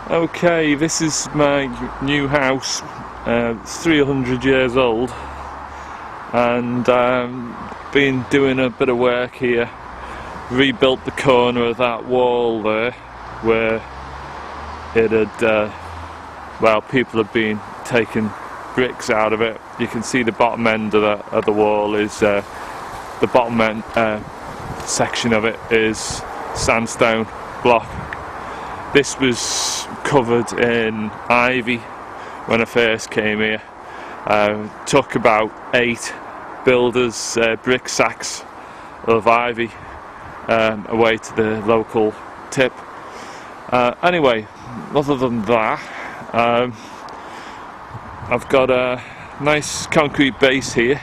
Okay, this is my new house. It's 300 years old, and been doing a bit of work here. Rebuilt the corner of that wall there, where it had, well, people have been taking bricks out of it. You can see the bottom end of the wall is the bottom end section of it is sandstone block. This was covered in ivy when I first came here. Took about 8 builders' brick sacks of ivy away to the local tip. Anyway, other than that, I've got a nice concrete base here,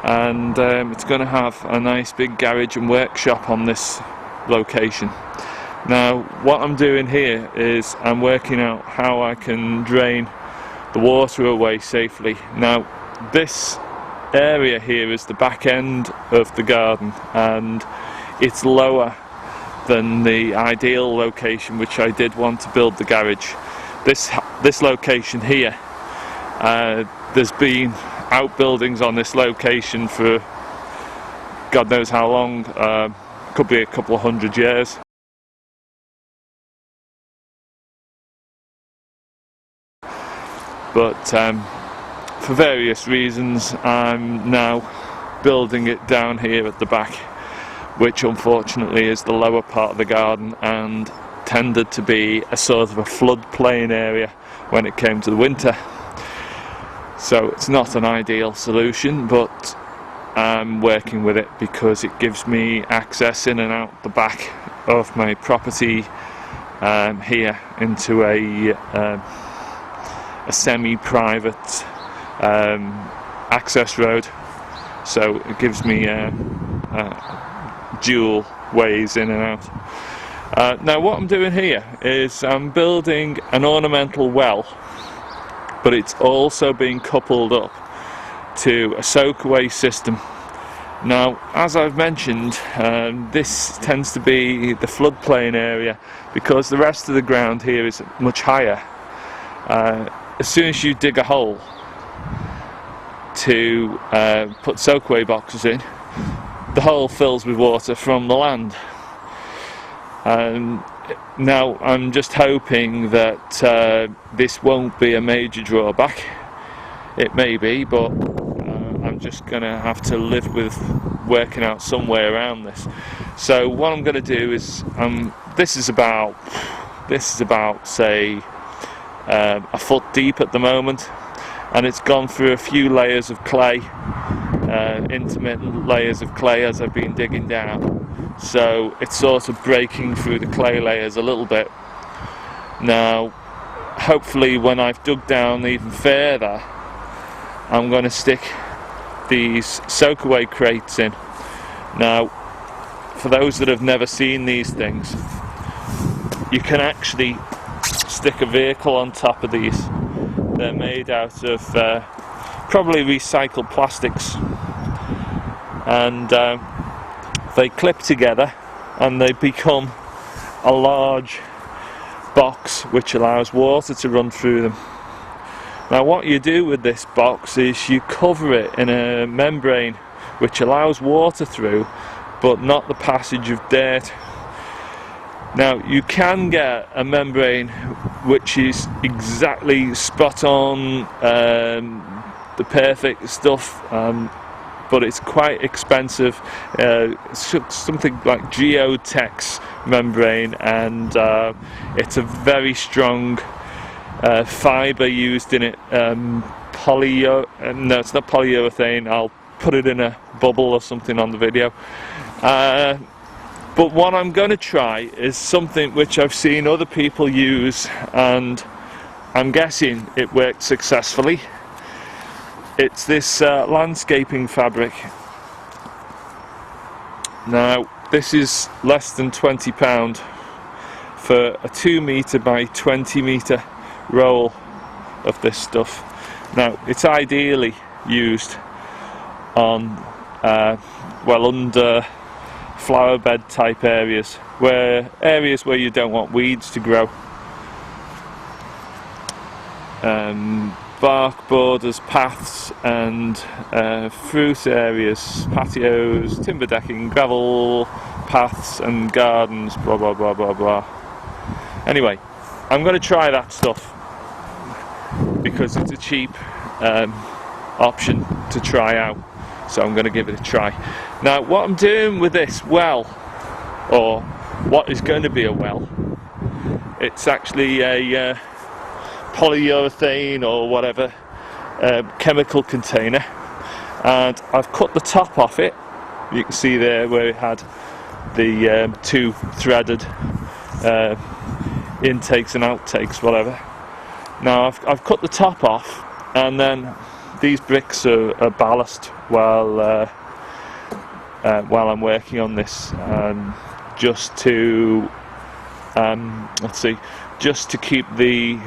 and it's going to have a nice big garage and workshop on this location. Now, what I'm doing here is I'm working out how I can drain the water away safely. Now, this area here is the back end of the garden, and it's lower than the ideal location which I did want to build the garage. This location here, there's been outbuildings on this location for God knows how long, could be a couple of 100 years. But for various reasons I'm now building it down here at the back, which unfortunately is the lower part of the garden and tended to be a sort of a floodplain area when it came to the winter. So it's not an ideal solution, but I'm working with it because it gives me access in and out the back of my property here into a semi-private access road, so it gives me dual ways in and out. Now what I'm doing here is I'm building an ornamental well, but it's also being coupled up to a soakaway system. Now, as I've mentioned, this tends to be the floodplain area because the rest of the ground here is much higher. As soon as you dig a hole to put soakaway boxes in, the hole fills with water from the land. Now I'm just hoping that this won't be a major drawback. It may be, but I'm just going to have to live with working out some way around this. So what I'm going to do is, this is about say a foot deep at the moment, and it's gone through a few layers of clay, intermittent layers of clay as I've been digging down, so it's sort of breaking through the clay layers a little bit. Now hopefully when I've dug down even further, I'm going to stick these soakaway crates in. Now, for those that have never seen these things, you can actually stick a vehicle on top of these. They're made out of probably recycled plastics, and they clip together and they become a large box which allows water to run through them. Now what you do with this box is you cover it in a membrane which allows water through, but not the passage of dirt. Now you can get a membrane which is exactly spot on, the perfect stuff, but it's quite expensive. It's something like Geotex membrane, and it's a very strong fibre used in it. No, it's not polyurethane. I'll put it in a bubble or something on the video. But what I'm going to try is something which I've seen other people use, and I'm guessing it worked successfully. It's this landscaping fabric. Now this is less than £20 for a 2 metre by 20 metre roll of this stuff. Now it's ideally used on well, under flower bed type areas where you don't want weeds to grow. bark borders, paths and fruit areas, patios, timber decking, gravel paths and gardens, blah blah blah blah blah. Anyway, I'm going to try that stuff because it's a cheap option to try out, so I'm going to give it a try. Now what I'm doing with this well, or what is going to be a well, it's actually a polyurethane or whatever chemical container, and I've cut the top off it. You can see there where it had the two threaded intakes and outtakes, whatever. Now I've cut the top off, and then these bricks are ballast while I'm working on this, just to just to keep the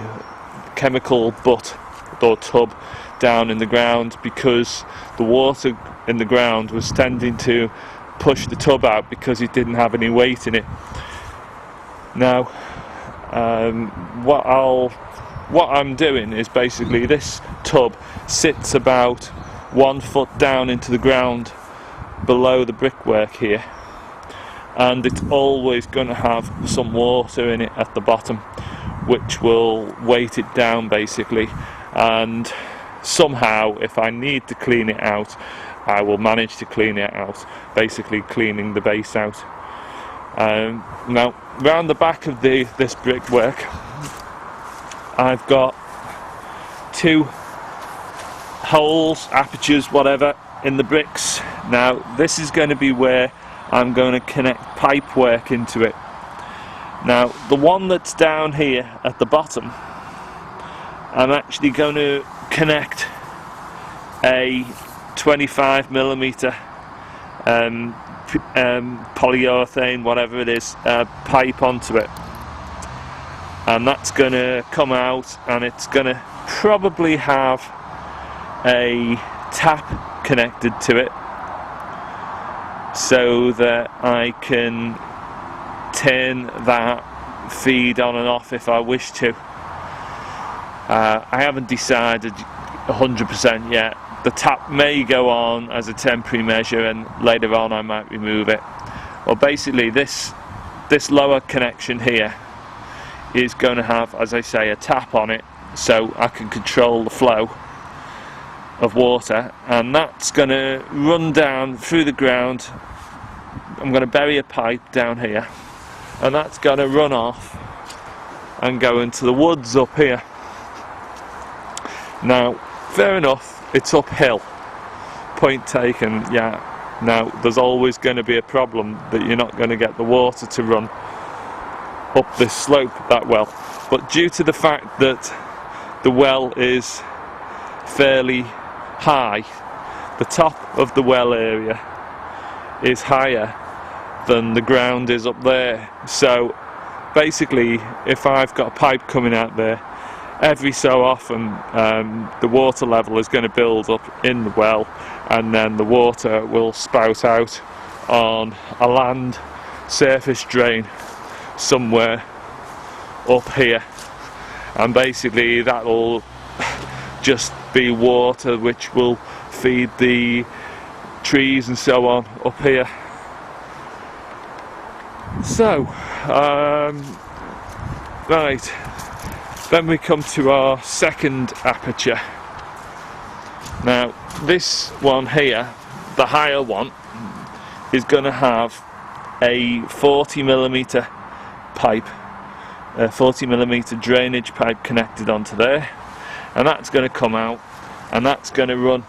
chemical butt or tub down in the ground, because the water in the ground was tending to push the tub out because it didn't have any weight in it. Now what I'm doing is basically, this tub sits about 1 foot down into the ground below the brickwork here, and it's always going to have some water in it at the bottom, which will weight it down basically, and somehow if I need to clean it out, I will manage to clean it out, basically cleaning the base out. Now round the back of this brickwork I've got 2 holes, apertures, whatever, in the bricks. Now this is going to be where I'm going to connect pipe work into it. Now the one that's down here at the bottom, I'm actually going to connect a 25mm polyurethane, whatever it is, pipe onto it, and that's going to come out, and it's going to probably have a tap connected to it so that I can turn that feed on and off if I wish to. I haven't decided 100% yet. The tap may go on as a temporary measure, and later on I might remove it. Well, basically this lower connection here is going to have, as I say, a tap on it, so I can control the flow of water, and that's going to run down through the ground. I'm going to bury a pipe down here, and that's going to run off and go into the woods up here. Now, fair enough, it's uphill, point taken, yeah. Now there's always going to be a problem that you're not going to get the water to run up this slope that well, but due to the fact that the well is fairly high, the top of the well area is higher than the ground is up there, so basically if I've got a pipe coming out there, every so often the water level is going to build up in the well, and then the water will spout out on a land surface drain somewhere up here, and basically that will just be water which will feed the trees and so on up here. So right, then we come to our second aperture. Now this one here, the higher one, is going to have a 40mm pipe, a 40mm drainage pipe connected onto there, and that's going to come out, and that's going to run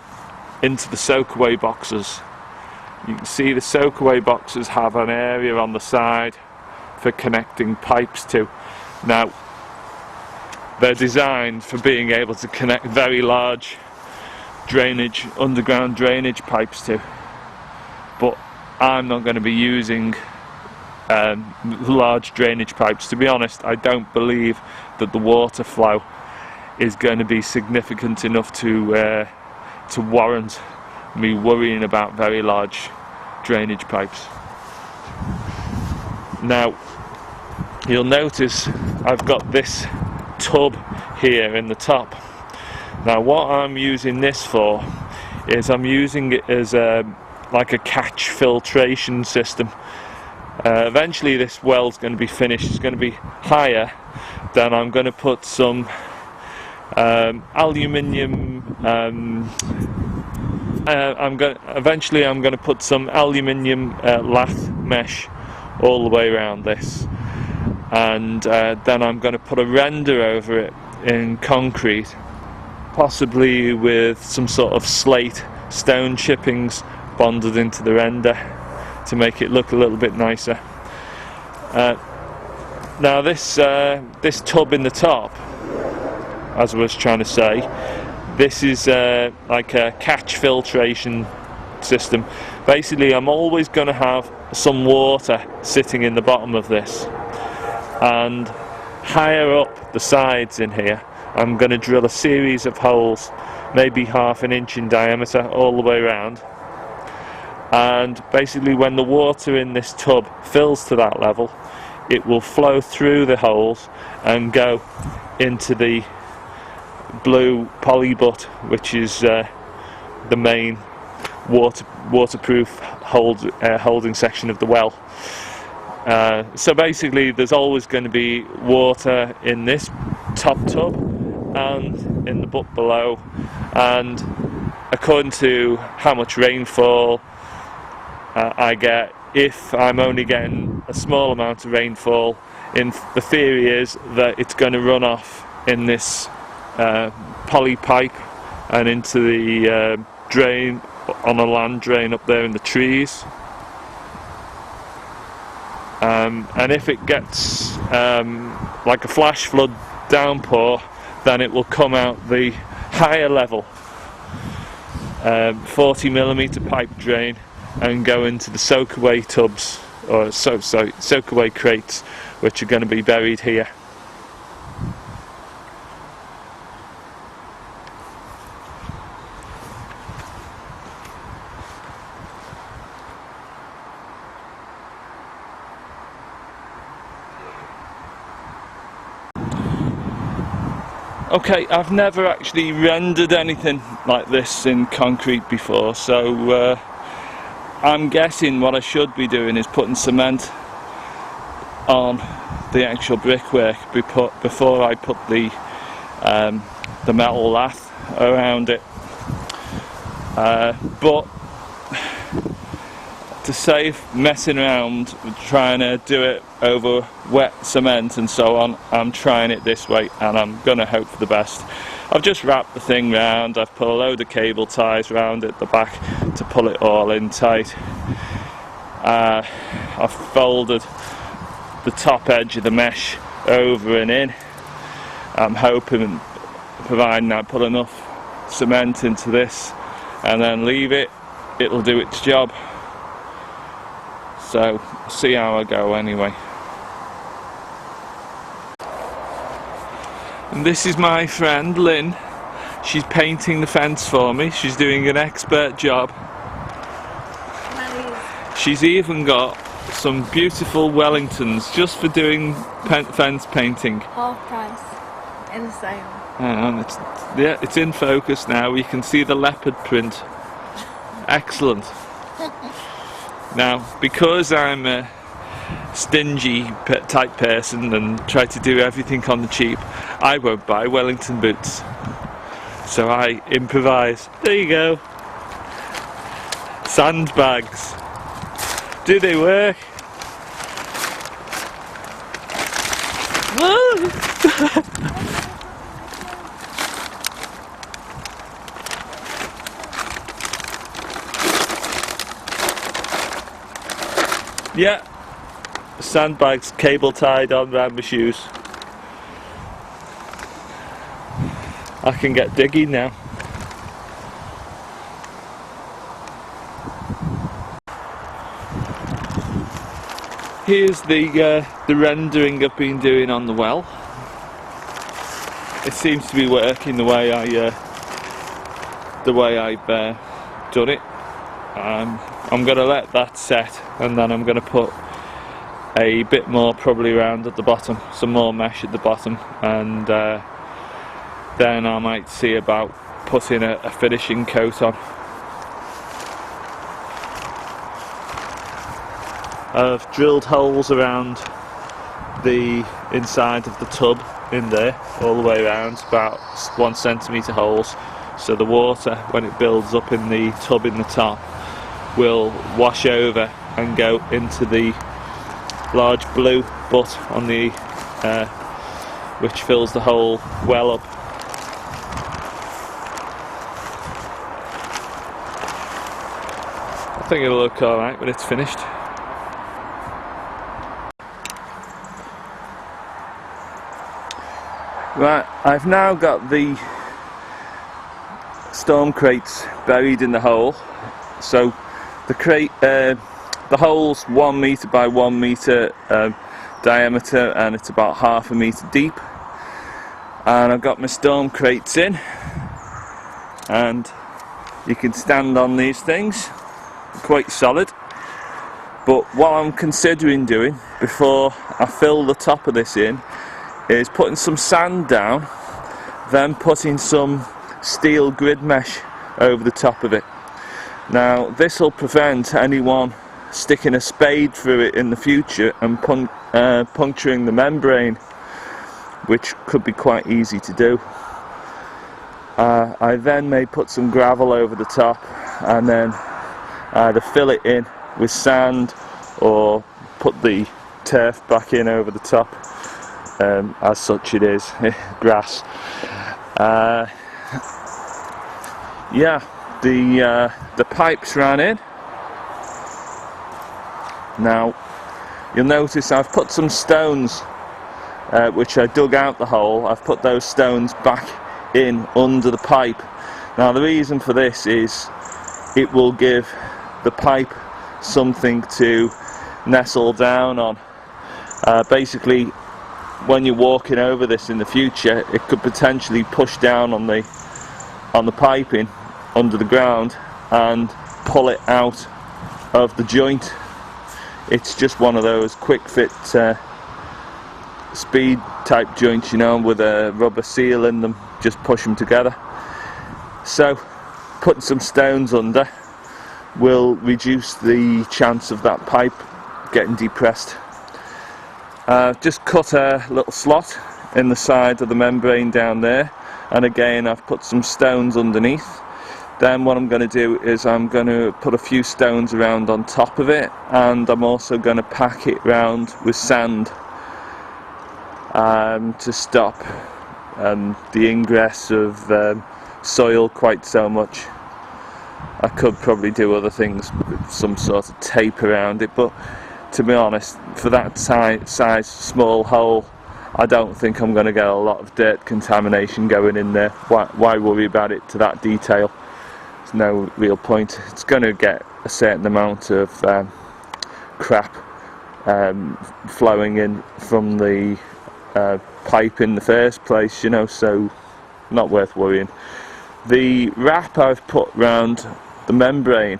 into the soakaway boxes. You can see the soakaway boxes have an area on the side for connecting pipes to. Now they're designed for being able to connect very large drainage, underground drainage pipes to, but I'm not going to be using large drainage pipes. To be honest, I don't believe that the water flow is going to be significant enough to warrant me worrying about very large drainage pipes. Now you'll notice I've got this tub here in the top. Now what I'm using this for is I'm using it as like a catch filtration system. Eventually this well's going to be finished, it's going to be higher, then I'm going to put some aluminium eventually I'm going to put some aluminium lath mesh all the way around this, and then I'm going to put a render over it in concrete, possibly with some sort of slate stone chippings bonded into the render to make it look a little bit nicer. Now this tub in the top, as I was trying to say, this is like a catch filtration system. Basically I'm always going to have some water sitting in the bottom of this, and higher up the sides in here I'm going to drill a series of holes, maybe ½ an inch in diameter, all the way around, and basically when the water in this tub fills to that level, it will flow through the holes and go into the blue poly butt, which is the main waterproof holding section of the well. So basically there's always going to be water in this top tub and in the butt below, and according to how much rainfall I get, if I'm only getting a small amount of rainfall, the theory is that it's going to run off in this poly pipe and into the drain, on a land drain up there in the trees, and if it gets like a flash flood downpour, then it will come out the higher level 40mm pipe drain and go into the soakaway tubs, or soakaway crates, which are going to be buried here. Okay, I've never actually rendered anything like this in concrete before, so I'm guessing what I should be doing is putting cement on the actual brickwork before I put the metal lath around it. But to save messing around trying to do it over wet cement and so on, I'm trying it this way, and I'm gonna hope for the best. I've just wrapped the thing round, I've put a load of cable ties round at the back to pull it all in tight. I've folded the top edge of the mesh over and in. I'm hoping, providing I put enough cement into this and then leave it, it'll do its job. So, see how I go anyway. And this is my friend Lynn. She's painting the fence for me. She's doing an expert job. Nice. She's even got some beautiful Wellingtons just for doing fence painting. Half price in the sale. And it's in focus now. You can see the leopard print. Excellent. Now, because I'm a stingy type person and try to do everything on the cheap, I won't buy Wellington boots. So I improvise. There you go. Sandbags. Do they work? Yeah, sandbags cable tied on around my shoes. I can get digging now. Here's the rendering I've been doing on the well. It seems to be working the way I've done it. I'm going to let that set, and then I'm going to put a bit more probably around at the bottom, some more mesh at the bottom, and then I might see about putting a finishing coat on. I've drilled holes around the inside of the tub in there, all the way around, about 1 centimetre holes, so the water, when it builds up in the tub in the top, will wash over and go into the large blue butt on the which fills the whole well up. I think it'll look alright when it's finished. Right, I've now got the storm crates buried in the hole. So the crate, the hole's 1 metre by 1 metre diameter, and it's about ½ a metre deep. And I've got my storm crates in, and you can stand on these things, quite solid. But what I'm considering doing before I fill the top of this in is putting some sand down, then putting some steel grid mesh over the top of it. Now this will prevent anyone sticking a spade through it in the future and puncturing the membrane, which could be quite easy to do. I then may put some gravel over the top and then either fill it in with sand or put the turf back in over the top. As such it is grass. Yeah, the pipes ran in. Now you'll notice I've put some stones which I dug out the hole. I've put those stones back in under the pipe. Now the reason for this is it will give the pipe something to nestle down on. Basically, when you're walking over this in the future, it could potentially push down on the piping under the ground and pull it out of the joint. It's just one of those quick fit speed type joints, you know, with a rubber seal in them, just push them together. So putting some stones under will reduce the chance of that pipe getting depressed. I've just cut a little slot in the side of the membrane down there, and again I've put some stones underneath. Then what I'm going to do is I'm going to put a few stones around on top of it, and I'm also going to pack it round with sand to stop the ingress of soil quite so much. I could probably do other things with some sort of tape around it, but to be honest, for that size small hole, I don't think I'm going to get a lot of dirt contamination going in there. Why worry about it to that detail? There's no real point. It's going to get a certain amount of crap flowing in from the pipe in the first place, you know, so not worth worrying. The wrap I've put round the membrane,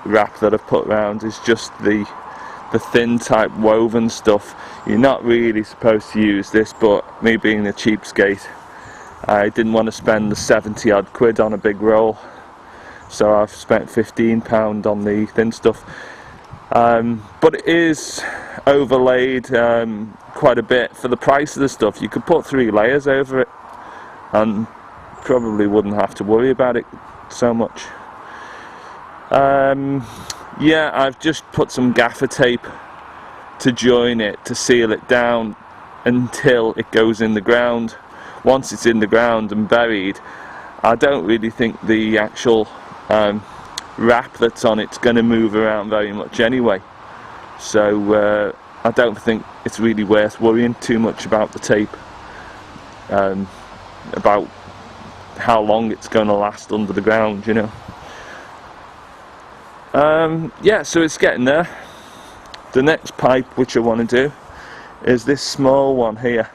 wrap that I've put round, is just the thin type woven stuff. You're not really supposed to use this, but me being a cheapskate, I didn't want to spend the 70 odd quid on a big roll, so I've spent £15 on the thin stuff. But it is overlaid quite a bit for the price of the stuff. You could put 3 layers over it and probably wouldn't have to worry about it so much. Yeah, I've just put some gaffer tape to join it to seal it down until it goes in the ground. Once it's in the ground and buried, I don't really think the actual wrap that's on it's going to move around very much anyway, so I don't think it's really worth worrying too much about the tape, about how long it's going to last under the ground, you know. Yeah, so it's getting there. The next pipe which I want to do is this small one here,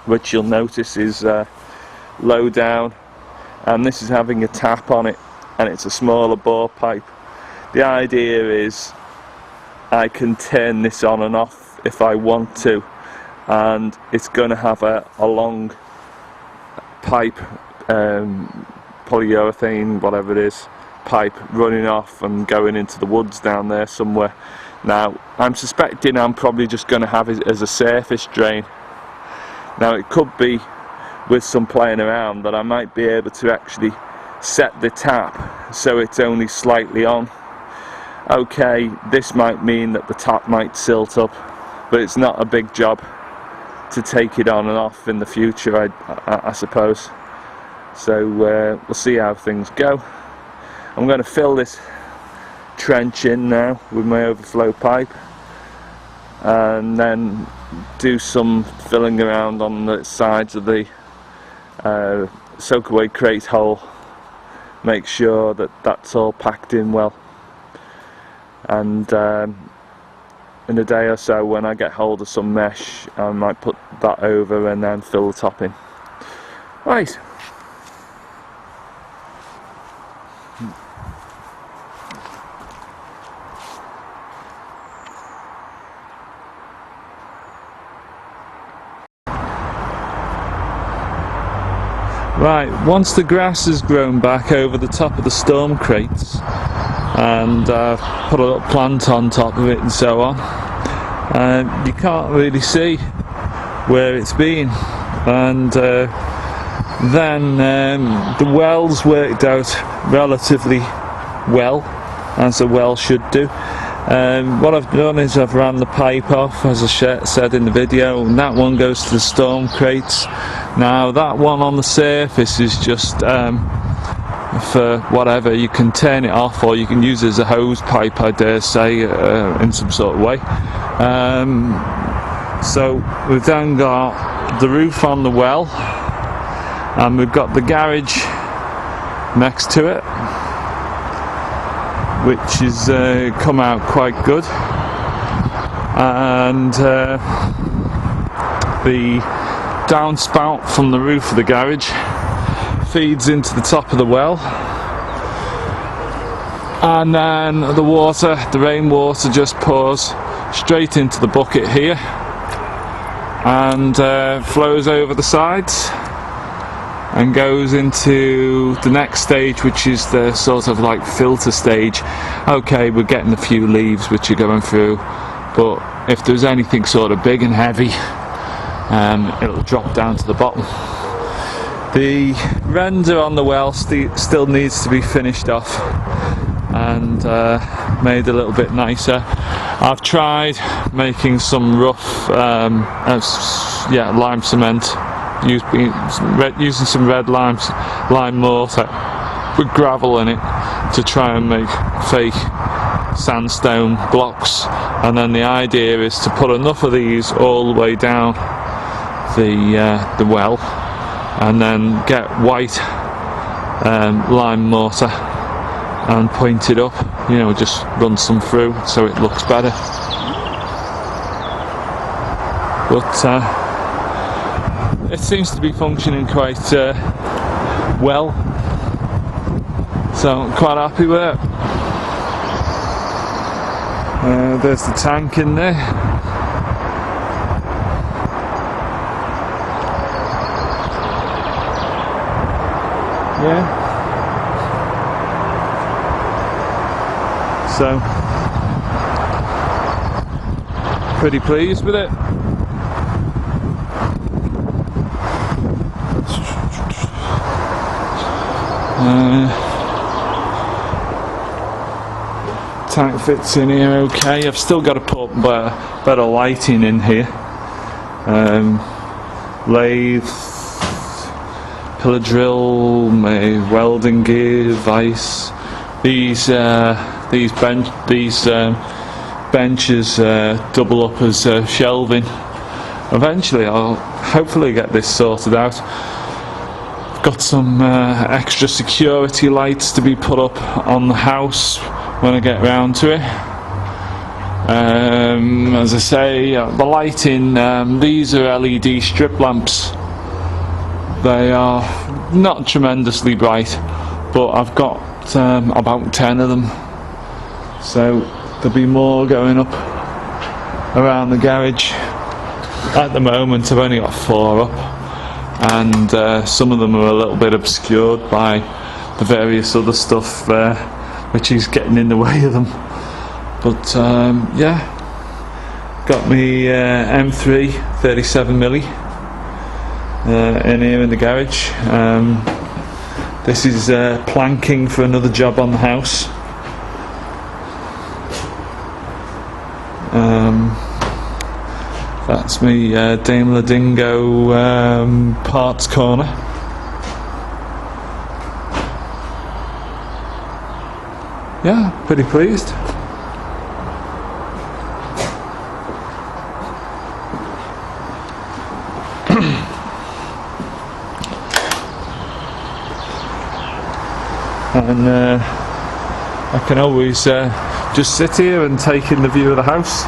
which you'll notice is low down, and this is having a tap on it, and it's a smaller bore pipe. The idea is I can turn this on and off if I want to, and it's going to have a long pipe, polyurethane, whatever it is, pipe running off and going into the woods down there somewhere. Now I'm suspecting I'm probably just going to have it as a surface drain. Now it could be, with some playing around, that I might be able to actually set the tap so it's only slightly on. Okay, this might mean that the tap might silt up, but it's not a big job to take it on and off in the future, I suppose. So we'll see how things go. I'm going to fill this trench in now with my overflow pipe, and then do some filling around on the sides of the soakaway crate hole. Make sure that that's all packed in well, and in a day or so, when I get hold of some mesh, I might put that over and then fill the top in. Right. Right, once the grass has grown back over the top of the storm crates and put a little plant on top of it and so on, you can't really see where it's been, and then the well's worked out relatively well, as a well should do. What I've done is I've ran the pipe off, as I said in the video, and that one goes to the storm crates. Now that one on the surface is just for whatever. You can turn it off, or you can use it as a hose pipe, I dare say, in some sort of way. So we've then got the roof on the well, and we've got the garage next to it, which is come out quite good, and the downspout from the roof of the garage feeds into the top of the well, and then the water, the rainwater, just pours straight into the bucket here and flows over the sides and goes into the next stage, which is the sort of like filter stage. Okay, we're getting a few leaves which are going through, but if there's anything sort of big and heavy, it'll drop down to the bottom. The render on the well still needs to be finished off and made a little bit nicer. I've tried making some rough lime cement, using some red lime mortar with gravel in it to try and make fake sandstone blocks, and then the idea is to put enough of these all the way down the well, and then get white lime mortar and point it up, just run some through so it looks better. But it seems to be functioning quite well, so I'm quite happy with it. There's the tank in there. Yeah. So, pretty pleased with it. Tank fits in here okay. I've still got to put better lighting in here. Lathe, pillar drill, my welding gear, vise. These benches double up as shelving. Eventually I'll hopefully get this sorted out. I've got some extra security lights to be put up on the house when I get round to it. As I say, the lighting, these are LED strip lamps. They are not tremendously bright, but I've got about 10 of them, so there'll be more going up around the garage. At the moment I've only got 4 up, and some of them are a little bit obscured by the various other stuff which is getting in the way of them. But yeah, got me M3 37mm in here in the garage. This is planking for another job on the house. That's me Daimler Dingo parts corner. Yeah, pretty pleased. And I can always just sit here and take in the view of the house.